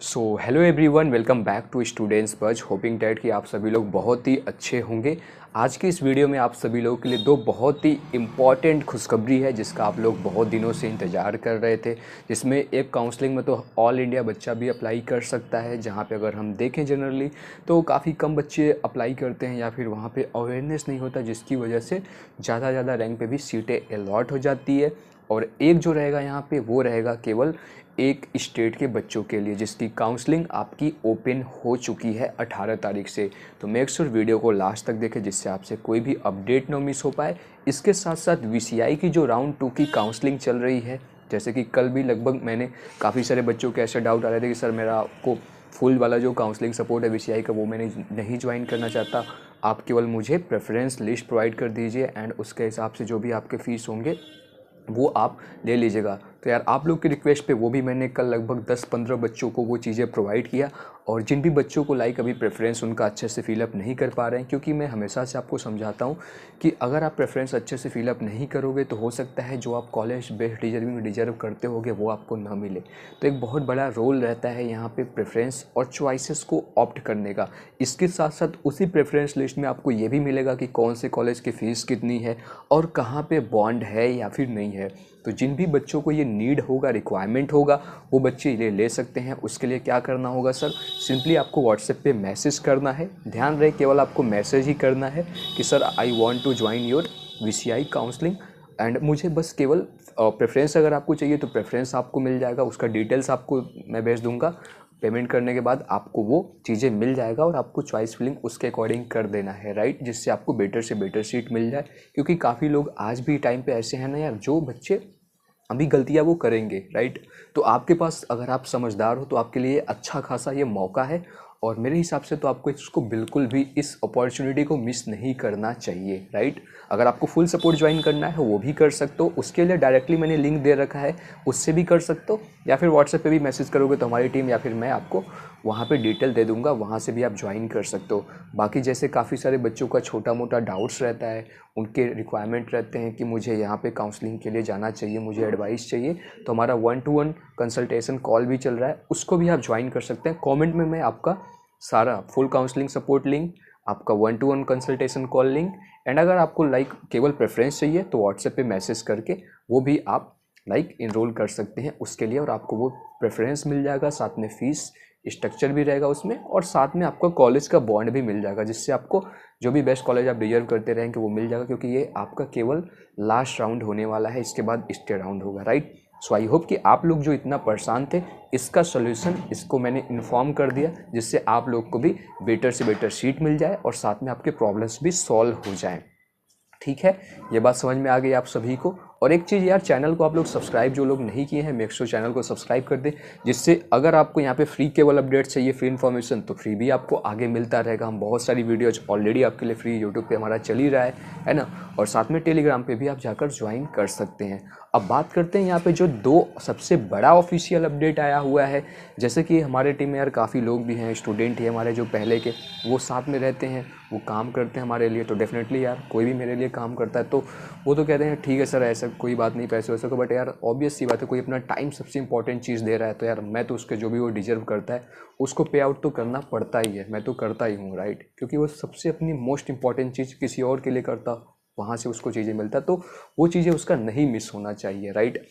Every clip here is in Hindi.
So hello everyone, welcome back to Students Buzz. Hoping that कि आप सभी लोग बहुत ही अच्छे होंगे। आज की इस वीडियो में आप सभी लोगों के लिए दो बहुत ही इम्पॉर्टेंट खुशखबरी है जिसका आप लोग बहुत दिनों से इंतज़ार कर रहे थे। जिसमें एक काउंसलिंग में तो ऑल इंडिया बच्चा भी अप्लाई कर सकता है, जहाँ पे अगर हम देखें जनरली तो काफ़ी कम बच्चे अप्लाई करते हैं या फिर वहाँ पे अवेयरनेस नहीं होता, जिसकी वजह से ज़्यादा रैंक पे भी सीटें अलॉट हो जाती है। और एक जो रहेगा यहाँ पे वो रहेगा केवल एक स्टेट के बच्चों के लिए, जिसकी काउंसलिंग आपकी ओपन हो चुकी है 18 तारीख से। तो मेक श्योर वीडियो को लास्ट तक देखें जिससे आपसे कोई भी अपडेट ना मिस हो पाए। इसके साथ साथ वीसीआई की जो राउंड 2 की काउंसलिंग चल रही है, जैसे कि कल भी लगभग मैंने काफ़ी सारे बच्चों के ऐसे डाउट आ रहे थे कि सर मेरा आपको फुल वाला जो काउंसलिंग सपोर्ट है वीसीआई का वो मैंने नहीं ज्वाइन करना चाहता, आप केवल मुझे प्रेफरेंस लिस्ट प्रोवाइड कर दीजिए एंड उसके हिसाब से जो भी आपके फ़ीस होंगे वो आप ले लीजिएगा। तो यार आप लोग की रिक्वेस्ट पे वो भी मैंने कल लगभग 10-15 बच्चों को वो चीज़ें प्रोवाइड किया। और जिन भी बच्चों को अभी प्रेफरेंस उनका अच्छे से फिलअप नहीं कर पा रहे हैं, क्योंकि मैं हमेशा से आपको समझाता हूँ कि अगर आप प्रेफरेंस अच्छे से फिलअप नहीं करोगे तो हो सकता है जो आप कॉलेज बेस्ड डिजर्व करते होगे वो आपको ना मिले। तो एक बहुत बड़ा रोल रहता है यहाँ पे प्रेफरेंस और चॉइसेस को ऑप्ट करने का। इसके साथ साथ उसी प्रेफरेंस लिस्ट में आपको ये भी मिलेगा कि कौन से कॉलेज की फ़ीस कितनी है और कहाँ पे बॉन्ड है या फिर नहीं है। तो जिन भी बच्चों को ये नीड होगा, रिक्वायरमेंट होगा, वो बच्चे ये ले सकते हैं। उसके लिए क्या करना होगा सर, सिंपली आपको व्हाट्सएप पे मैसेज करना है। ध्यान रहे केवल आपको मैसेज ही करना है कि sir I want to join your VCI counselling and मुझे बस केवल प्रेफरेंस अगर आपको चाहिए तो प्रेफरेंस आपको मिल जाएगा, उसका डिटेल्स आपको मैं भेज दूंगा। पेमेंट करने के बाद आपको वो चीज़ें मिल जाएगा और आपको चॉइस फिलिंग उसके अकॉर्डिंग कर देना है, राइट, जिससे आपको बेटर से बेटर सीट मिल जाए। क्योंकि काफ़ी लोग आज भी टाइम पे ऐसे हैं ना यार, जो बच्चे अभी गलतियाँ वो करेंगे, राइट। तो आपके पास अगर आप समझदार हो तो आपके लिए अच्छा खासा ये मौका है। और मेरे हिसाब से तो आपको इसको बिल्कुल भी इस अपॉर्चुनिटी को मिस नहीं करना चाहिए, राइट। अगर आपको फुल सपोर्ट ज्वाइन करना है वो भी कर सकते हो, उसके लिए डायरेक्टली मैंने लिंक दे रखा है, उससे भी कर सकते हो। या फिर व्हाट्सएप पे भी मैसेज करोगे तो हमारी टीम या फिर मैं आपको वहाँ पे डिटेल दे दूँगा, वहाँ से भी आप ज्वाइन कर सकते हो। बाकी जैसे काफ़ी सारे बच्चों का छोटा मोटा डाउट्स रहता है, उनके रिक्वायरमेंट रहते हैं कि मुझे यहाँ पे काउंसलिंग के लिए जाना चाहिए, मुझे एडवाइस चाहिए, तो हमारा 1-to-1 कंसल्टेशन कॉल भी चल रहा है, उसको भी आप ज्वाइन कर सकते हैं। कमेंट में मैं आपका सारा फुल काउंसलिंग सपोर्ट लिंक, आपका 1-to-1 consultation call link and अगर आपको केवल प्रेफरेंस चाहिए तो व्हाट्सएप पे मैसेज करके वो भी आप इनरोल कर सकते हैं उसके लिए। और आपको वो प्रेफरेंस मिल जाएगा, साथ में फ़ीस स्ट्रक्चर भी रहेगा उसमें, और साथ में आपको कॉलेज का बॉन्ड भी मिल जाएगा, जिससे आपको जो भी बेस्ट कॉलेज आप डिजर्व करते रहेंगे वो मिल जाएगा। क्योंकि ये आपका केवल लास्ट राउंड होने वाला है, इसके बाद स्टे राउंड होगा, राइट। सो आई होप कि आप लोग जो इतना परेशान थे इसका सोल्यूशन इसको मैंने इन्फॉर्म कर दिया, जिससे आप लोग को भी बेटर से बेटर सीट मिल जाए और साथ में आपके प्रॉब्लम्स भी सॉल्व हो जाएं। ठीक है, ये बात समझ में आ गई आप सभी को। और एक चीज़ यार, चैनल को आप लोग सब्सक्राइब जो लोग नहीं किए हैं मेक श्योर चैनल को सब्सक्राइब कर दें, जिससे अगर आपको यहाँ पे फ्री केवल अपडेट चाहिए, फ्री इन्फॉर्मेशन, तो फ्री भी आपको आगे मिलता रहेगा। हम बहुत सारी वीडियोज ऑलरेडी आपके लिए फ्री यूट्यूब पे हमारा चल ही रहा है ना। और साथ में टेलीग्राम पे भी आप जाकर ज्वाइन कर सकते हैं। अब बात करते हैं यहाँ पे जो दो सबसे बड़ा ऑफिशियल अपडेट आया हुआ है। जैसे कि हमारे टीम में यार काफ़ी लोग भी हैं, स्टूडेंट ही हमारे जो पहले के, वो साथ में रहते हैं, वो काम करते हैं हमारे लिए। तो डेफिनेटली यार कोई भी मेरे लिए काम करता है तो वो तो कहते हैं ठीक है सर ऐसा कोई बात नहीं, पैसे वैसे को, बट यार ऑब्वियस सी बात है, कोई अपना टाइम सबसे इंपॉर्टेंट चीज़ दे रहा है तो यार मैं तो उसके जो भी वो डिजर्व करता है उसको पे आउट तो करना पड़ता ही है, मैं तो करता ही हूँ, राइट। क्योंकि वो सबसे अपनी मोस्ट इंपॉर्टेंट चीज़ किसी और के लिए करता, वहाँ से उसको चीज़ें मिलता, तो वो चीज़ें उसका नहीं मिस होना चाहिए, राइट।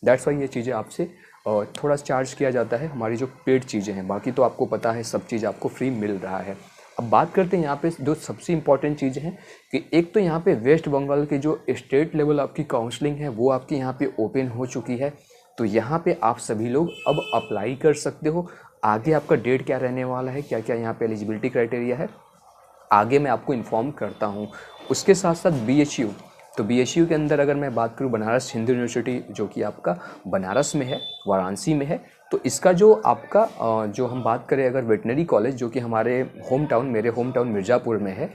दैट्स वाई ये चीज़ें आपसे थोड़ा चार्ज किया जाता है, हमारी जो पेड चीज़ें हैं। बाकी तो आपको पता है सब चीज़ आपको फ्री मिल रहा है। अब बात करते हैं यहाँ पे जो सबसे इम्पॉर्टेंट चीज़ें हैं कि एक तो यहाँ पे वेस्ट बंगाल की जो स्टेट लेवल आपकी काउंसलिंग है वो आपकी यहाँ पे ओपन हो चुकी है। तो यहाँ पे आप सभी लोग अब अप्लाई कर सकते हो। आगे आपका डेट क्या रहने वाला है, क्या क्या यहाँ पे एलिजिबिलिटी क्राइटेरिया है, आगे मैं आपको इन्फॉर्म करता हूँ। उसके साथ साथ बीएचयू, तो बीएचयू के अंदर अगर मैं बात करूँ, बनारस हिंदू यूनिवर्सिटी जो कि आपका बनारस में है, वाराणसी में है, तो इसका जो आपका जो हम बात करें अगर वेटनरी कॉलेज जो कि हमारे होम टाउन, मेरे होम टाउन मिर्ज़ापुर में है,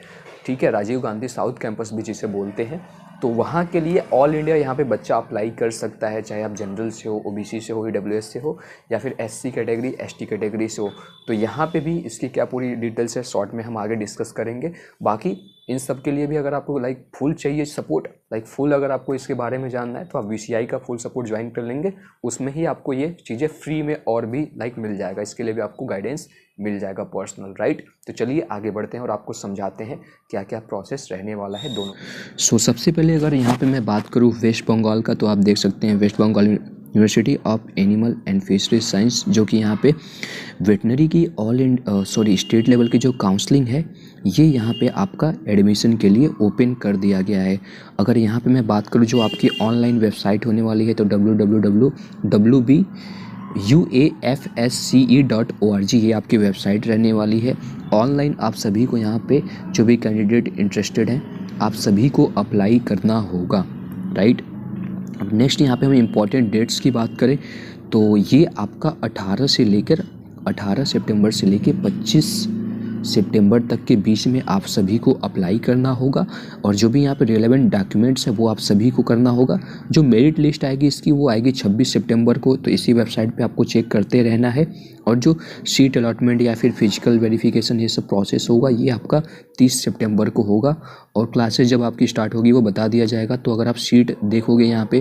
ठीक है, राजीव गांधी साउथ कैंपस भी जिसे बोलते हैं। तो वहाँ के लिए ऑल इंडिया यहाँ पे बच्चा अप्लाई कर सकता है, चाहे आप जनरल से हो, ओबीसी से हो, ईडब्ल्यूएस से हो, या फिर एससी कैटेगरी, एसटी कैटेगरी से हो। तो यहाँ पे भी इसकी क्या पूरी डिटेल्स है शॉर्ट में हम आगे डिस्कस करेंगे। बाकी इन सब के लिए भी अगर आपको लाइक फुल चाहिए सपोर्ट, लाइक फुल अगर आपको इसके बारे में जानना है तो आप वीसीआई का फुल सपोर्ट ज्वाइन कर लेंगे। उसमें ही आपको ये चीज़ें फ्री में और भी लाइक मिल जाएगा, इसके लिए भी आपको गाइडेंस मिल जाएगा पर्सनल, राइट। तो चलिए आगे बढ़ते हैं और आपको समझाते हैं क्या क्या प्रोसेस रहने वाला है दोनों। सबसे पहले अगर यहाँ पे मैं बात करूँ वेस्ट बंगाल का, तो आप देख सकते हैं West Bengal university of animal and fisheries science, जो कि यहाँ पे वेटनरी की स्टेट लेवल की जो काउंसलिंग है ये यहाँ पे आपका एडमिशन के लिए ओपन कर दिया गया है। अगर यहाँ पे मैं बात करूँ जो आपकी ऑनलाइन वेबसाइट होने वाली है तो www.uafsce.org ये आपकी वेबसाइट रहने वाली है। ऑनलाइन आप सभी को यहाँ पे जो भी कैंडिडेट इंटरेस्टेड हैं आप सभी को अप्लाई करना होगा, राइट। अब नेक्स्ट यहाँ पे हम इम्पॉर्टेंट डेट्स की बात करें तो ये आपका 18 सितंबर से लेकर 25 सितंबर तक के बीच में आप सभी को अप्लाई करना होगा। और जो भी यहाँ पे रिलेवेंट डॉक्यूमेंट्स है वो आप सभी को करना होगा। जो मेरिट लिस्ट आएगी इसकी वो आएगी 26 सितंबर को, तो इसी वेबसाइट पे आपको चेक करते रहना है। और जो सीट अलॉटमेंट या फिर फिजिकल वेरिफिकेशन ये सब प्रोसेस होगा ये आपका 30 सितंबर को होगा। और क्लासेस जब आपकी स्टार्ट होगी वो बता दिया जाएगा। तो अगर आप सीट देखोगे यहाँ पे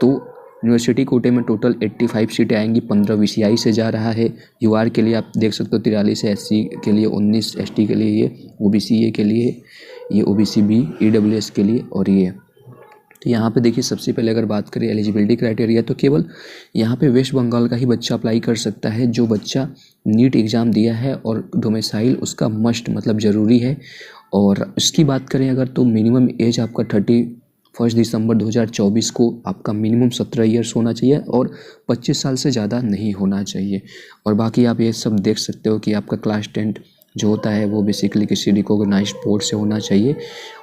तो यूनिवर्सिटी कोटे में टोटल 85 सीटें आएंगी, 15 वीसीआई से जा रहा है। यूआर के लिए आप देख सकते हो 43 है, एससी के लिए 19, एसटी के लिए ये, ओबीसी ए के लिए ये, ओबीसी बी, ईडब्ल्यूएस के लिए और ये। तो यहाँ पे देखिए सबसे पहले अगर बात करें एलिजिबिलिटी क्राइटेरिया तो केवल यहाँ पे वेस्ट बंगाल का ही बच्चा अप्लाई कर सकता है जो बच्चा नीट एग्ज़ाम दिया है और डोमिसाइल उसका मस्ट मतलब ज़रूरी है। और इसकी बात करें अगर तो मिनिमम एज आपका 31 दिसंबर 2024 को आपका मिनिमम 17 ईयर्स होना चाहिए और 25 साल से ज़्यादा नहीं होना चाहिए। और बाकी आप ये सब देख सकते हो कि आपका क्लास 10 जो होता है वो बेसिकली किसी रिकॉग्नाइज्ड बोर्ड से होना चाहिए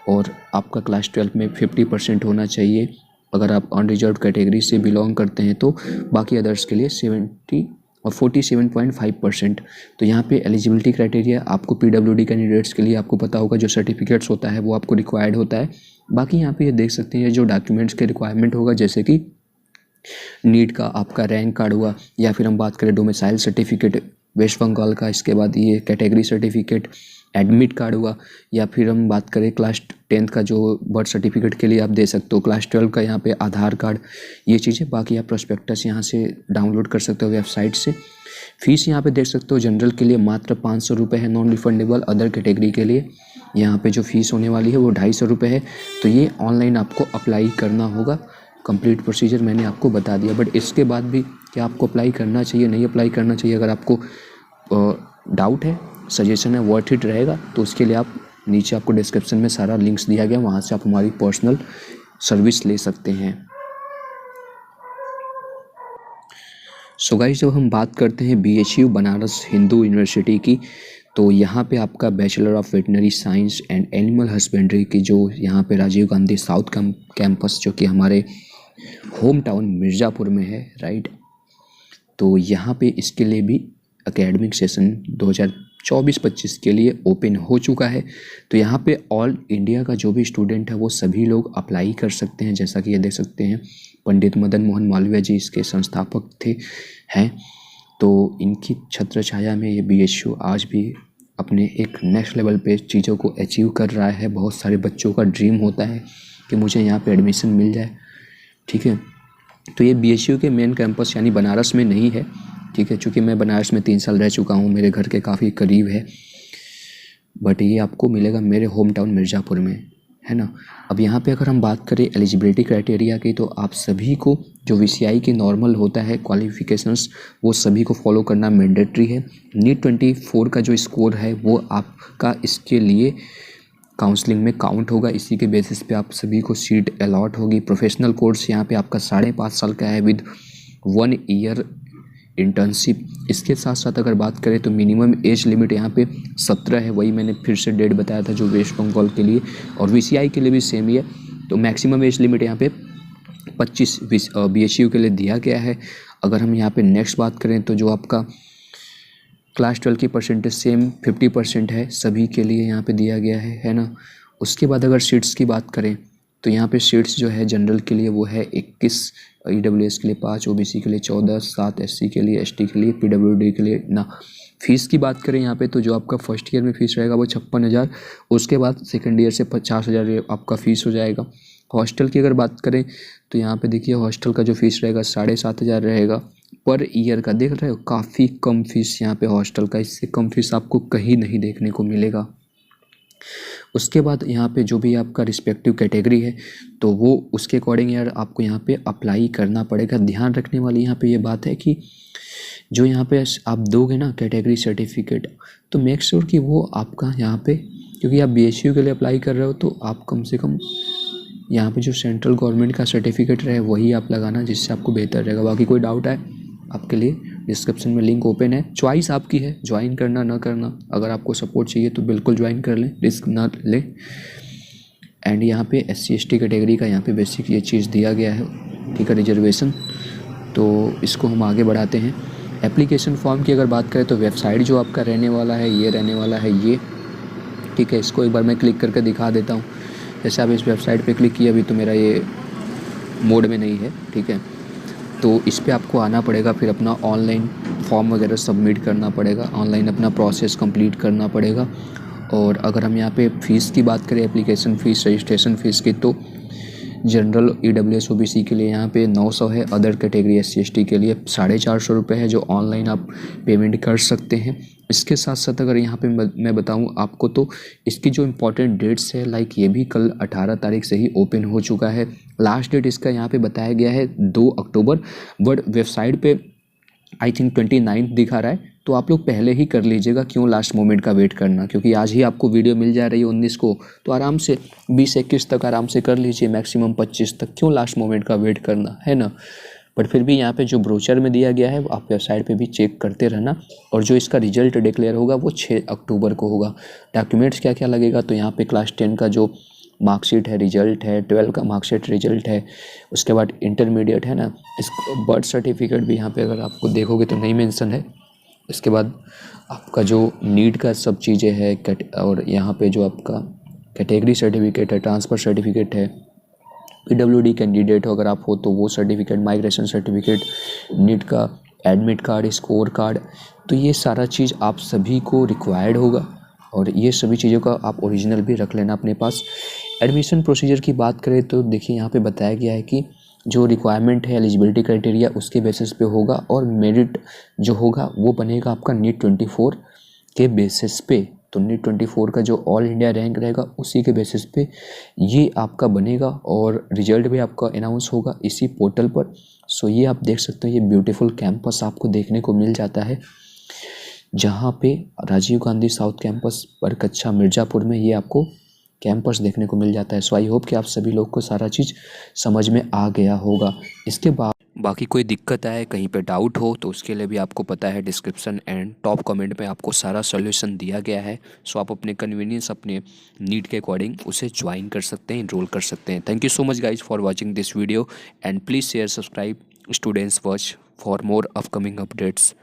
और आपका क्लास 12 में 50% होना चाहिए अगर आप अनरिजर्व कैटेगरी से बिलोंग करते हैं तो। बाकी अदर्स के लिए 70 और 47.5%। तो यहाँ पे एलिजिबिलिटी क्राइटेरिया आपको पीडब्ल्यूडी कैंडिडेट्स के लिए आपको पता होगा जो सर्टिफिकेट्स होता है वो आपको रिक्वायर्ड होता है। बाकी यहाँ पे ये देख सकते हैं जो डॉक्यूमेंट्स के रिक्वायरमेंट होगा जैसे कि नीट का आपका रैंक कार्ड हुआ या फिर हम बात करें डोमिसाइल सर्टिफिकेट वेस्ट बंगाल का, इसके बाद ये कैटेगरी सर्टिफिकेट, एडमिट कार्ड हुआ, या फिर हम बात करें क्लास 10 का जो बर्थ सर्टिफिकेट के लिए आप दे सकते हो, क्लास 12 का यहाँ पे आधार कार्ड, ये चीज़ें। बाकी आप प्रोस्पेक्टस यहाँ से डाउनलोड कर सकते हो वेबसाइट से। फीस यहाँ पे देख सकते हो जनरल के लिए मात्र 500 रुपये है नॉन रिफंडेबल। अदर कैटेगरी के लिए यहाँ पे जो फ़ीस होने वाली है वो 250 रुपये है। तो ये ऑनलाइन आपको अप्लाई करना होगा। कंप्लीट प्रोसीजर मैंने आपको बता दिया। बट इसके बाद भी क्या आपको अप्लाई करना चाहिए नहीं अप्लाई करना चाहिए, अगर आपको डाउट है, सजेशन है, वर्थ इट रहेगा तो उसके लिए आप नीचे आपको डिस्क्रिप्शन में सारा लिंक्स दिया गया, वहाँ से आप हमारी पर्सनल सर्विस ले सकते हैं। सो गाइस जब हम बात करते हैं BHU बनारस हिंदू यूनिवर्सिटी की तो यहाँ पे आपका bachelor of veterinary science and animal husbandry की जो यहाँ पे राजीव गांधी साउथ कैंपस जो कि हमारे होम टाउन मिर्ज़ापुर में है, राइट। तो यहाँ पे इसके लिए भी एकेडमिक सेशन 2024-25 के लिए ओपन हो चुका है। तो यहाँ पे ऑल इंडिया का जो भी स्टूडेंट है वो सभी लोग अप्लाई कर सकते हैं। जैसा कि ये देख सकते हैं पंडित मदन मोहन मालवीय जी इसके संस्थापक हैं। तो इनकी छत्र छाया में ये BHU आज भी अपने एक नेक्स्ट लेवल पे चीज़ों को अचीव कर रहा है। बहुत सारे बच्चों का ड्रीम होता है कि मुझे यहाँ पे एडमिशन मिल जाए, ठीक है। तो ये BHU के मेन कैंपस यानी बनारस में नहीं है, ठीक है, चूँकि मैं बनारस में 3 साल रह चुका हूँ, मेरे घर के काफ़ी करीब है। बट ये आपको मिलेगा मेरे होम टाउन मिर्ज़ापुर में, है ना। अब यहाँ पे अगर हम बात करें एलिजिबिलिटी क्राइटेरिया की तो आप सभी को जो VCI की नॉर्मल होता है क्वालिफिकेशंस वो सभी को फॉलो करना मैंडेटरी है। नीट 24 का जो स्कोर है वो आपका इसके लिए काउंसलिंग में काउंट होगा, इसी के बेसिस पे आप सभी को सीट अलॉट होगी। प्रोफेशनल कोर्स यहाँ पे आपका 5.5 साल का है विद 1 ईयर इंटर्नशिप। इसके साथ साथ अगर बात करें तो मिनिमम एज लिमिट यहाँ पे 17 है, वही मैंने फिर से डेट बताया था जो वेस्ट बंगाल के लिए, और VCI के लिए भी सेम ही है। तो मैक्सिमम एज लिमिट यहाँ पे 25 BHU के लिए दिया गया है। अगर हम यहाँ पे नेक्स्ट बात करें तो जो आपका क्लास 12 की परसेंटेज सेम 50% है, सभी के लिए यहाँ पे दिया गया है ना। उसके बाद अगर सीट्स की बात करें तो यहाँ पे सीट्स जो है जनरल के लिए वो है 21, EWS के लिए 5, OBC के लिए 14, 7 SC के लिए, ST के लिए, PWD के लिए ना। फ़ीस की बात करें यहाँ पे तो जो आपका फर्स्ट ईयर में फ़ीस रहेगा वो 56,000, उसके बाद सेकेंड ईयर से 50,000 आपका फ़ीस हो जाएगा। हॉस्टल की अगर बात करें तो यहाँ पे देखिए हॉस्टल का जो फ़ीस रहेगा 7,500 रहेगा पर ईयर का। देख रहे हो काफ़ी कम फीस यहाँ पे हॉस्टल का, इससे कम फीस आपको कहीं नहीं देखने को मिलेगा। उसके बाद यहाँ पे जो भी आपका रिस्पेक्टिव कैटेगरी है तो वो उसके अकॉर्डिंग यार आपको यहाँ पे अप्लाई करना पड़ेगा। ध्यान रखने वाली यहाँ पे ये बात है कि जो यहाँ पे आप दोगे ना कैटेगरी सर्टिफिकेट, तो मेक श्योर कि वो आपका यहाँ पे, क्योंकि आप BSU के लिए अप्लाई कर रहे हो तो आप कम से कम यहाँ पे जो सेंट्रल गवर्नमेंट का सर्टिफिकेट रहे वही आप लगाना, जिससे आपको बेहतर रहेगा। बाकी कोई डाउट है आपके लिए डिस्क्रिप्शन में लिंक ओपन है, चॉइस आपकी है ज्वाइन करना ना करना। अगर आपको सपोर्ट चाहिए तो बिल्कुल ज्वाइन कर लें, रिस्क ना लें। एंड यहाँ पे SC ST कैटेगरी का यहाँ पे बेसिक ये चीज़ दिया गया है, ठीक है, रिजर्वेशन। तो इसको हम आगे बढ़ाते हैं। एप्लीकेशन फॉर्म की अगर बात करें तो वेबसाइट जो आपका रहने वाला है ये रहने वाला है ये, ठीक है। इसको एक बार मैं क्लिक करके दिखा देता हूँ। जैसे आप इस वेबसाइट पे क्लिक किया, अभी तो मेरा ये मोड में नहीं है, ठीक है। तो इस पे आपको आना पड़ेगा, फिर अपना ऑनलाइन फॉर्म वगैरह सबमिट करना पड़ेगा, ऑनलाइन अपना प्रोसेस कंप्लीट करना पड़ेगा। और अगर हम यहाँ पे फ़ीस की बात करें, एप्लीकेशन फ़ीस, रजिस्ट्रेशन फ़ीस की, तो जनरल EWS OBC के लिए यहाँ पे 900 है, अदर कैटेगरी SC ST के लिए 450 रुपये है, जो ऑनलाइन आप पेमेंट कर सकते हैं। इसके साथ साथ अगर यहाँ पे मैं बताऊँ आपको तो इसकी जो इम्पोर्टेंट डेट्स है, लाइक ये भी कल 18 तारीख से ही ओपन हो चुका है। लास्ट डेट इसका यहाँ पे बताया गया है 2 अक्टूबर, बट वेबसाइट पे आई थिंक 29 दिखा रहा है। तो आप लोग पहले ही कर लीजिएगा, क्यों लास्ट मोमेंट का वेट करना, क्योंकि आज ही आपको वीडियो मिल जा रही है 19 को, तो आराम से 20-21 तक आराम से कर लीजिए, मैक्सिमम 25 तक, क्यों लास्ट मोमेंट का वेट करना, है ना। बट फिर भी यहाँ पे जो ब्रोचर में दिया गया है आप वेबसाइट पे भी चेक करते रहना। और जो इसका रिजल्ट डिक्लेयर होगा वो 6 अक्टूबर को होगा। डॉक्यूमेंट्स क्या क्या लगेगा, तो यहाँ पे क्लास 10 का जो मार्कशीट है, रिजल्ट है, 12 का मार्कशीट रिजल्ट है, उसके बाद इंटरमीडिएट है ना, इस बर्थ सर्टिफिकेट भी यहाँ पे अगर आपको देखोगे तो नहीं मेंशन है। इसके बाद आपका जो नीट का सब चीज़ें है, और यहाँ पे जो आपका कैटेगरी सर्टिफिकेट है, ट्रांसफ़र सर्टिफिकेट है, PWD कैंडिडेट हो अगर आप हो तो वो सर्टिफिकेट, माइग्रेशन सर्टिफिकेट, नीट का एडमिट कार्ड, स्कोर कार्ड, तो ये सारा चीज़ आप सभी को रिक्वायर्ड होगा। और ये सभी चीज़ों का आप ओरिजिनल भी रख लेना अपने पास। एडमिशन प्रोसीजर की बात करें तो देखिए यहाँ पे बताया गया है कि जो रिक्वायरमेंट है, एलिजिबिलिटी क्राइटेरिया उसके बेसिस पे होगा, और मेरिट जो होगा वो बनेगा आपका NEET 24 के बेसिस पे। तो NEET 24 का जो ऑल इंडिया रैंक रहेगा उसी के बेसिस पे ये आपका बनेगा, और रिजल्ट भी आपका अनाउंस होगा इसी पोर्टल पर। सो ये आप देख सकते हैं, ये ब्यूटीफुल कैंपस आपको देखने को मिल जाता है, जहाँ पे राजीव गांधी साउथ कैंपस पर कच्चा मिर्ज़ापुर में ये आपको कैंपस देखने को मिल जाता है। सो आई होप कि आप सभी लोग को सारा चीज़ समझ में आ गया होगा। इसके बाद बाकी कोई दिक्कत आए, कहीं पे डाउट हो, तो उसके लिए भी आपको पता है डिस्क्रिप्शन एंड टॉप कमेंट में आपको सारा सॉल्यूशन दिया गया है। सो आप अपने कन्वीनियंस, अपने नीड के अकॉर्डिंग उसे ज्वाइन कर सकते हैं, इनरोल कर सकते हैं। Thank you so much guys for watching this video, and please share, subscribe students watch for more upcoming updates.